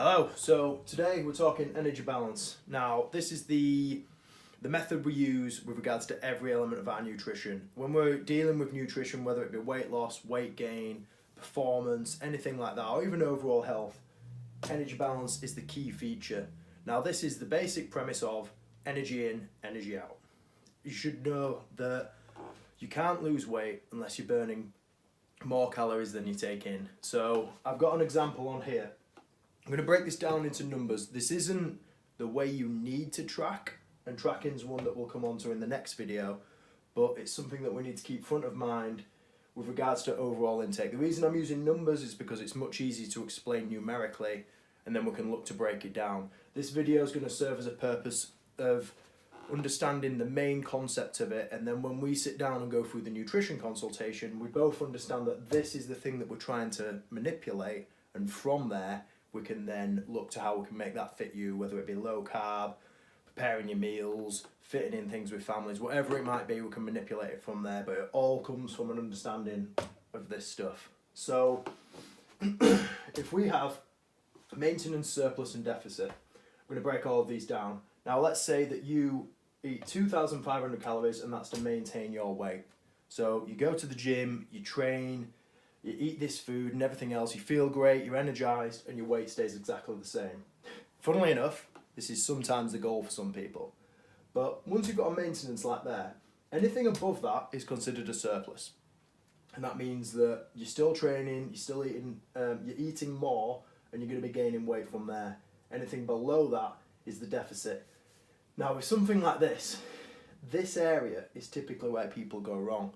Hello, so today we're talking energy balance. Now, this is the method we use with regards to every element of our nutrition. When we're dealing with nutrition, whether it be weight loss, weight gain, performance, anything like that, or even overall health, energy balance is the key feature. Now, this is the basic premise of energy in, energy out. You should know that you can't lose weight unless you're burning more calories than you take in. So I've got an example on here. I'm going to break this down into numbers. This isn't the way you need to track, and tracking's one that we'll come on to in the next video, but it's something that we need to keep front of mind with regards to overall intake. The reason I'm using numbers is because it's much easier to explain numerically, and then we can look to break it down. This video is going to serve as a purpose of understanding the main concept of it, and then when we sit down and go through the nutrition consultation, we both understand that this is the thing that we're trying to manipulate, and from there we can then look to how we can make that fit you, whether it be low carb, preparing your meals, fitting in things with families, whatever it might be, we can manipulate it from there, but it all comes from an understanding of this stuff. So if we have maintenance, surplus and deficit, I'm going to break all of these down. Now let's say that you eat 2,500 calories and that's to maintain your weight. So you go to the gym, you train, you eat this food and everything else, you feel great, you're energized, and your weight stays exactly the same. Funnily enough, this is sometimes the goal for some people. But once you've got a maintenance like that, anything above that is considered a surplus. And that means that you're still training, you're still eating, you're eating more, and you're going to be gaining weight from there. Anything below that is the deficit. Now with something like this area is typically where people go wrong.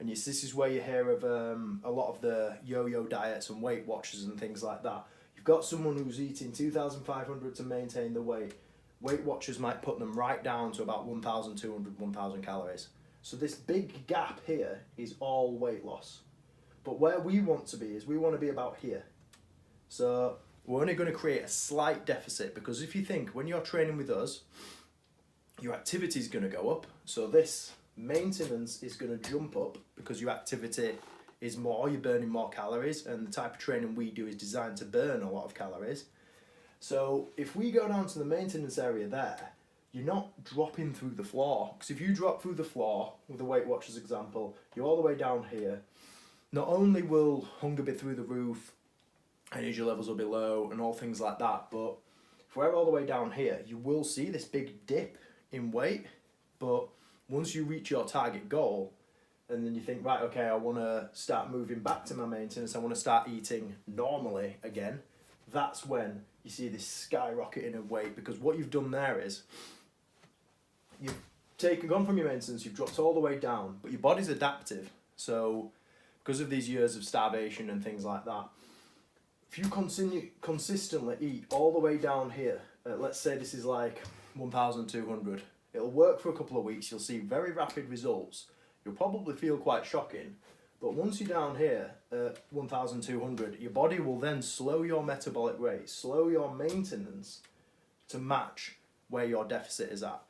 And this is where you hear of a lot of the yo-yo diets and Weight Watchers and things like that. You've got someone who's eating 2,500 to maintain the weight. Weight Watchers might put them right down to about 1,200, 1,000 calories. So this big gap here is all weight loss. But where we want to be is we want to be about here. So we're only going to create a slight deficit, because if you think when you're training with us, your activity is going to go up. So this maintenance is going to jump up because your activity is more, you're burning more calories, and the type of training we do is designed to burn a lot of calories. So if we go down to the maintenance area there, you're not dropping through the floor, because if you drop through the floor, with the Weight Watchers example, you're all the way down here, not only will hunger be through the roof, energy levels will be low and all things like that, but if we're all the way down here, you will see this big dip in weight. But once you reach your target goal, and then you think, right, okay, I want to start moving back to my maintenance, I want to start eating normally again, that's when you see this skyrocketing of weight, because what you've done there is you've gone from your maintenance, you've dropped all the way down, but your body's adaptive. So because of these years of starvation and things like that, if you consistently eat all the way down here, let's say this is like 1,200, it'll work for a couple of weeks, you'll see very rapid results, you'll probably feel quite shocking, but once you're down here at 1,200, your body will then slow your metabolic rate, slow your maintenance to match where your deficit is at.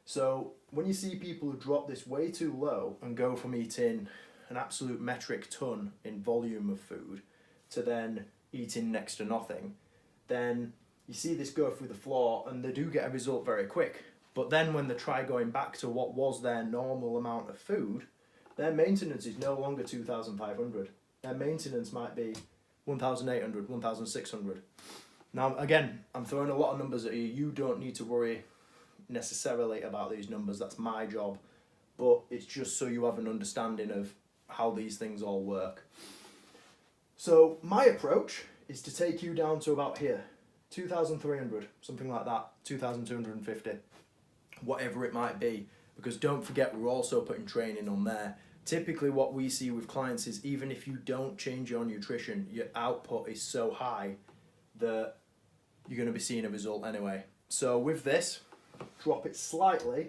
So when you see people who drop this way too low and go from eating an absolute metric ton in volume of food to then eating next to nothing, then you see this go through the floor and they do get a result very quick. But then when they try going back to what was their normal amount of food, their maintenance is no longer 2,500. Their maintenance might be 1,800, 1,600. Now, again, I'm throwing a lot of numbers at you. You don't need to worry necessarily about these numbers. That's my job. But it's just so you have an understanding of how these things all work. So my approach is to take you down to about here, 2,300, something like that, 2,250, whatever it might be. Because don't forget, we're also putting training on there. Typically what we see with clients is even if you don't change your nutrition, your output is so high that you're going to be seeing a result anyway. So with this, drop it slightly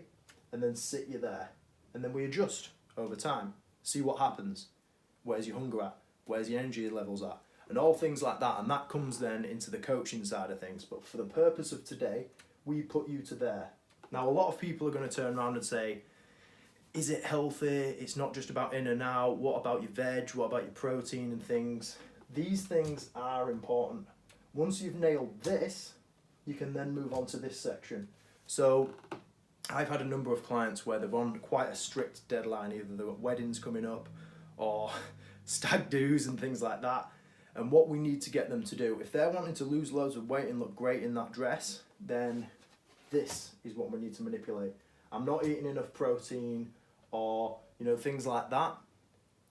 and then sit you there. And then we adjust over time. See what happens. Where's your hunger at? Where's your energy levels at? And all things like that. And that comes then into the coaching side of things. But for the purpose of today, we put you to there. Now, a lot of people are going to turn around and say, is it healthy? It's not just about in and out. What about your veg? What about your protein and things? These things are important. Once you've nailed this, you can then move on to this section. So I've had a number of clients where they're on quite a strict deadline, either they've got weddings coming up or stag do's and things like that. And what we need to get them to do, if they're wanting to lose loads of weight and look great in that dress, then this is what we need to manipulate. I'm not eating enough protein or, things like that.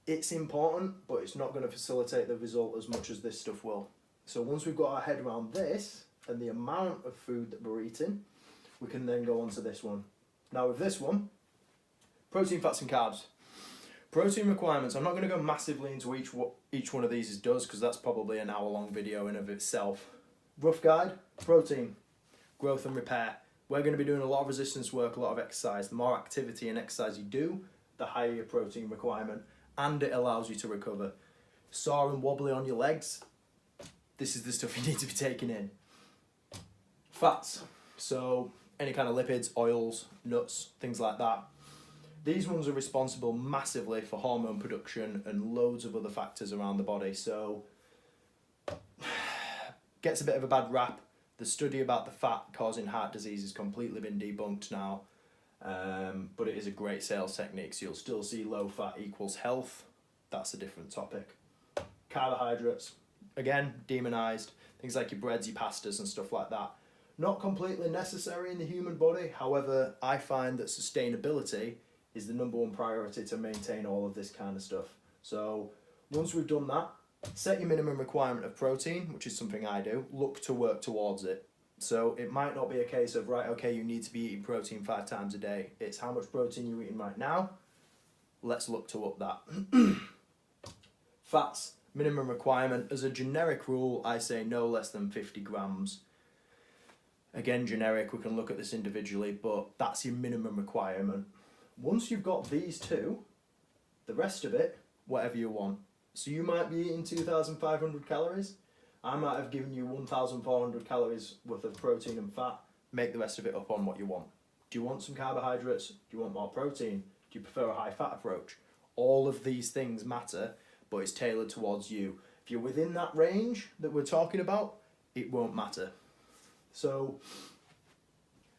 It's important, but it's not going to facilitate the result as much as this stuff will. So once we've got our head around this and the amount of food that we're eating, we can then go on to this one. Now with this one, protein, fats and carbs. Protein requirements, I'm not going to go massively into what each one of these does, because that's probably an hour-long video in of itself. Rough guide, protein, growth and repair. We're going to be doing a lot of resistance work, a lot of exercise. The more activity and exercise you do, the higher your protein requirement, and it allows you to recover. Sore and wobbly on your legs, this is the stuff you need to be taking in. Fats, so any kind of lipids, oils, nuts, things like that. These ones are responsible massively for hormone production and loads of other factors around the body. So, gets a bit of a bad rap. The study about the fat causing heart disease has completely been debunked now. But it is a great sales technique. So you'll still see low fat equals health. That's a different topic. Carbohydrates, again, demonized. Things like your breads, your pastas and stuff like that. Not completely necessary in the human body. However, I find that sustainability is the number one priority to maintain all of this kind of stuff. So once we've done that, set your minimum requirement of protein, which is something I do, look to work towards it. So it might not be a case of, right, okay, you need to be eating protein 5 times a day. It's how much protein you're eating right now. Let's look to up that. Fats, minimum requirement. As a generic rule, I say no less than 50 grams. Again, generic, we can look at this individually, but that's your minimum requirement. Once you've got these two, the rest of it, whatever you want. So you might be eating 2,500 calories. I might have given you 1,400 calories worth of protein and fat. Make the rest of it up on what you want. Do you want some carbohydrates? Do you want more protein? Do you prefer a high fat approach? All of these things matter, but it's tailored towards you. If you're within that range that we're talking about, it won't matter. So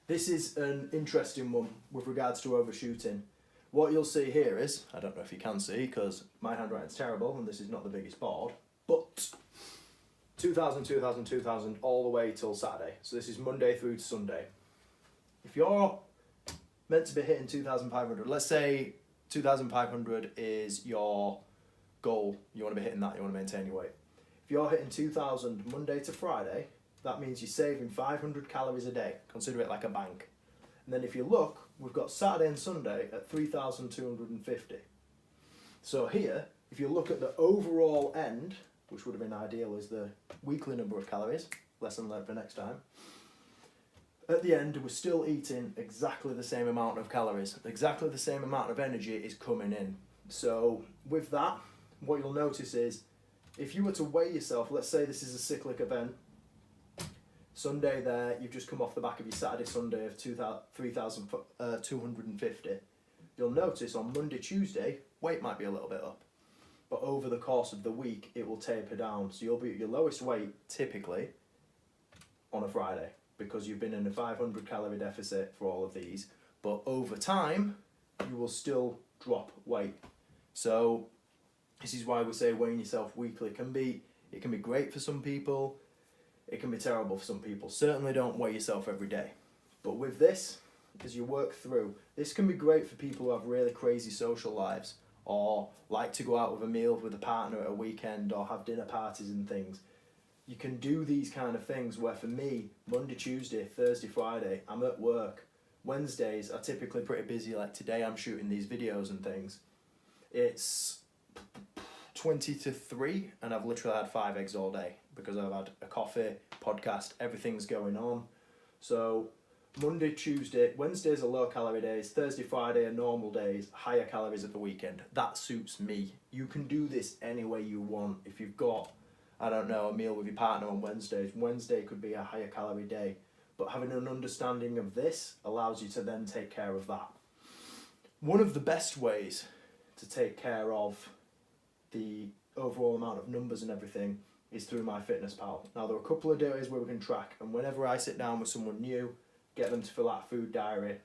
this is an interesting one with regards to overshooting. What you'll see here is, I don't know if you can see because my handwriting's terrible and this is not the biggest board, but 2,000, 2,000, 2,000 all the way till Saturday. So this is Monday through to Sunday. If you're meant to be hitting 2,500, let's say 2,500 is your goal, you want to be hitting that, you want to maintain your weight. If you're hitting 2,000 Monday to Friday, that means you're saving 500 calories a day. Consider it like a bank. And then if you look, we've got Saturday and Sunday at 3,250. So here, if you look at the overall end, which would have been ideal, is the weekly number of calories, lesson learned for next time. At the end, we're still eating exactly the same amount of calories. Exactly the same amount of energy is coming in. So with that, what you'll notice is, if you were to weigh yourself, let's say this is a cyclic event, Sunday there, you've just come off the back of your Saturday, Sunday of 3,250. You'll notice on Monday, Tuesday, weight might be a little bit up. But over the course of the week, it will taper down. So you'll be at your lowest weight, typically, on a Friday, because you've been in a 500 calorie deficit for all of these. But over time, you will still drop weight. So this is why we say weighing yourself weekly can be great for some people. It can be terrible for some people. Certainly don't weigh yourself every day. But with this, as you work through, this can be great for people who have really crazy social lives or like to go out with a meal with a partner at a weekend or have dinner parties and things. You can do these kind of things where for me, Monday, Tuesday, Thursday, Friday, I'm at work. Wednesdays are typically pretty busy, like today I'm shooting these videos and things. It's 20 to 3 and I've literally had 5 eggs all day because I've had a coffee, podcast, everything's going on. So Monday, Tuesday, Wednesdays are low calorie days, Thursday, Friday are normal days, higher calories at the weekend. That suits me. You can do this any way you want. If you've got, I don't know, a meal with your partner on Wednesdays, Wednesday could be a higher calorie day. But having an understanding of this allows you to then take care of that. One of the best ways to take care of the overall amount of numbers and everything is through MyFitnessPal. Now, there are a couple of days where we can track, and whenever I sit down with someone new, get them to fill out a food diary,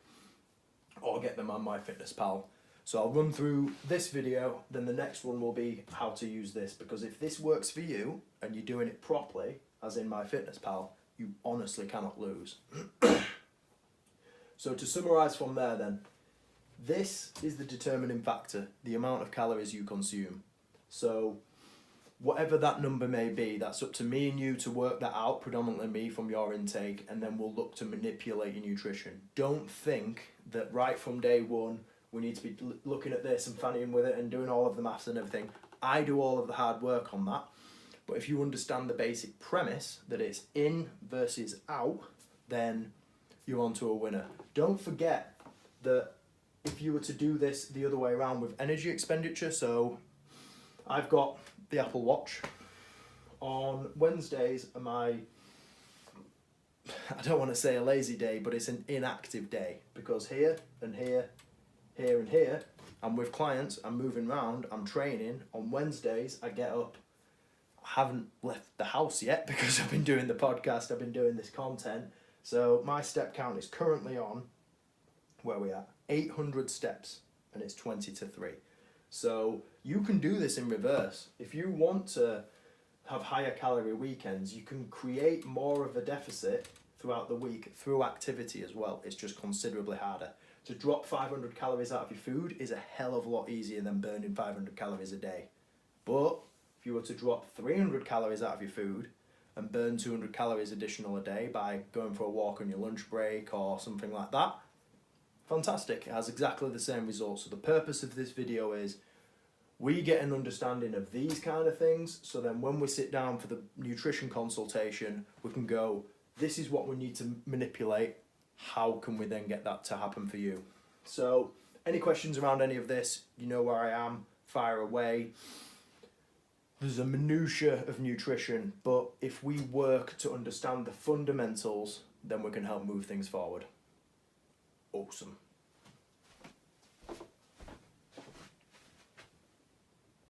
or get them on MyFitnessPal. So I'll run through this video, then the next one will be how to use this, because if this works for you, and you're doing it properly, as in MyFitnessPal, you honestly cannot lose. So to summarise from there then, this is the determining factor, the amount of calories you consume. So whatever that number may be, that's up to me and you to work that out, predominantly me from your intake, and then we'll look to manipulate your nutrition. Don't think that right from day one, we need to be looking at this and fannying with it and doing all of the maths and everything. I do all of the hard work on that. But if you understand the basic premise that it's in versus out, then you're onto a winner. Don't forget that if you were to do this the other way around with energy expenditure, so I've got the Apple Watch. On Wednesdays are my, I don't want to say a lazy day, but it's an inactive day, because here and here, here and here, I'm with clients, I'm moving around, I'm training. On Wednesdays, I get up. I haven't left the house yet because I've been doing the podcast, I've been doing this content. So my step count is currently on, where are we at? 800 steps, and it's 20 to 3. So you can do this in reverse. If you want to have higher calorie weekends, you can create more of a deficit throughout the week through activity as well. It's just considerably harder. To drop 500 calories out of your food is a hell of a lot easier than burning 500 calories a day. But if you were to drop 300 calories out of your food and burn 200 calories additional a day by going for a walk on your lunch break or something like that, fantastic. It has exactly the same results. So the purpose of this video is we get an understanding of these kind of things, so then when we sit down for the nutrition consultation, we can go, this is what we need to manipulate. How can we then get that to happen for you? So any questions around any of this, you know where I am, fire away. There's a minutiae of nutrition, but if we work to understand the fundamentals, then we can help move things forward. Awesome.